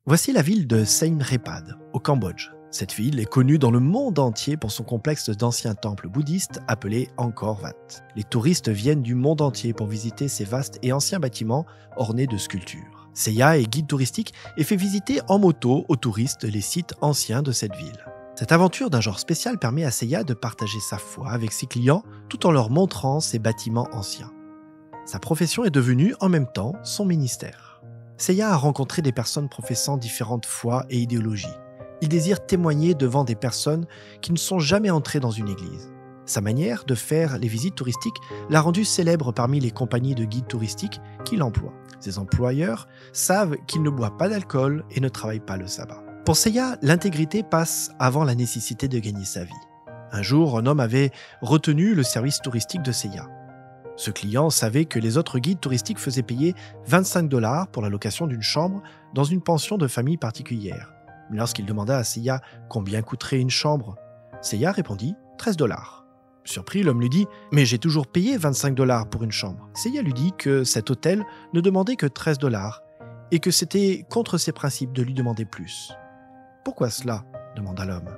Voici la ville de Siem Repad, au Cambodge. Cette ville est connue dans le monde entier pour son complexe d'anciens temples bouddhistes appelé Angkor Wat. Les touristes viennent du monde entier pour visiter ces vastes et anciens bâtiments ornés de sculptures. Seiya est guide touristique et fait visiter en moto aux touristes les sites anciens de cette ville. Cette aventure d'un genre spécial permet à Seiya de partager sa foi avec ses clients tout en leur montrant ces bâtiments anciens. Sa profession est devenue en même temps son ministère. Seiya a rencontré des personnes professant différentes foi et idéologies. Il désire témoigner devant des personnes qui ne sont jamais entrées dans une église. Sa manière de faire les visites touristiques l'a rendu célèbre parmi les compagnies de guides touristiques qu'il emploie. Ses employeurs savent qu'il ne boit pas d'alcool et ne travaille pas le sabbat. Pour Seiya, l'intégrité passe avant la nécessité de gagner sa vie. Un jour, un homme avait retenu le service touristique de Seiya. Ce client savait que les autres guides touristiques faisaient payer 25 $ pour la location d'une chambre dans une pension de famille particulière. Mais lorsqu'il demanda à Seiya combien coûterait une chambre, Seiya répondit 13 $. Surpris, l'homme lui dit « Mais j'ai toujours payé 25 $ pour une chambre ». Seiya lui dit que cet hôtel ne demandait que 13 $ et que c'était contre ses principes de lui demander plus. « Pourquoi cela ?» demanda l'homme.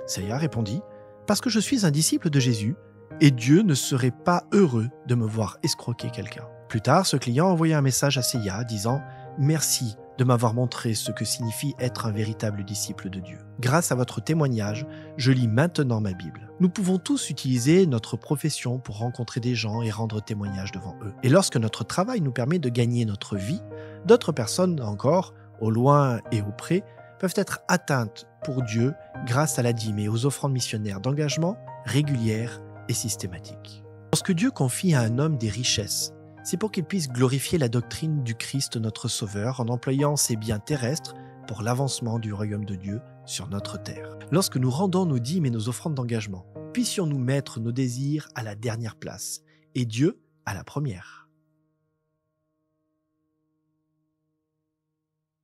Seiya répondit « Parce que je suis un disciple de Jésus et Dieu ne serait pas heureux de me voir escroquer quelqu'un. » Plus tard, ce client envoya un message à Seiya disant « Merci de m'avoir montré ce que signifie être un véritable disciple de Dieu. Grâce à votre témoignage, je lis maintenant ma Bible. » Nous pouvons tous utiliser notre profession pour rencontrer des gens et rendre témoignage devant eux. Et lorsque notre travail nous permet de gagner notre vie, d'autres personnes encore, au loin et au près, peuvent être atteintes pour Dieu grâce à la dîme et aux offrandes missionnaires d'engagement régulières et systématiques. Lorsque Dieu confie à un homme des richesses, c'est pour qu'il puisse glorifier la doctrine du Christ notre Sauveur en employant ses biens terrestres pour l'avancement du royaume de Dieu sur notre terre. Lorsque nous rendons nos dîmes et nos offrandes d'engagement, puissions-nous mettre nos désirs à la dernière place et Dieu à la première.